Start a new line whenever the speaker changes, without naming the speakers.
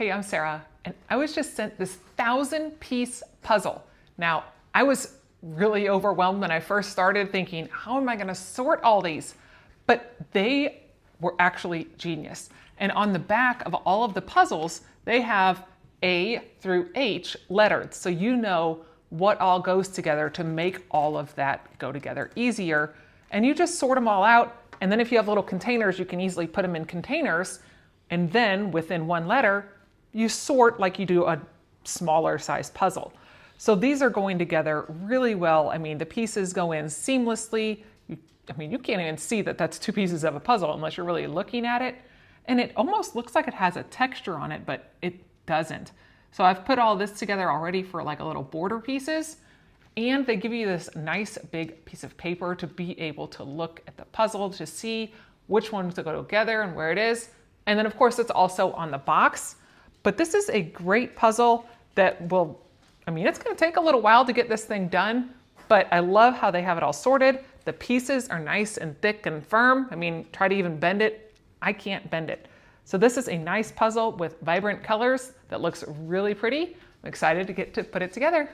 Hey, I'm Sarah, and I was just sent this 1,000-piece puzzle. Now, I was really overwhelmed when I first started thinking, how am I going to sort all these? But they were actually genius. And on the back of all of the puzzles, they have A through H lettered, so you know what all goes together to make all of that go together easier. And you just sort them all out, and then if you have little containers, you can easily put them in containers, and then within one letter, you sort like you do a smaller size puzzle. So these are going together really well. I mean, the pieces go in seamlessly. You can't even see that that's two pieces of a puzzle unless you're really looking at it. And it almost looks like it has a texture on it, but it doesn't. So I've put all this together already for like a little border pieces. And they give you this nice big piece of paper to be able to look at the puzzle to see which ones to go together and where it is. And then of course it's also on the box. But this is a great puzzle that will, it's gonna take a little while to get this thing done, but I love how they have it all sorted. The pieces are nice and thick and firm. Try to even bend it. I can't bend it. So this is a nice puzzle with vibrant colors that looks really pretty. I'm excited to get to put it together.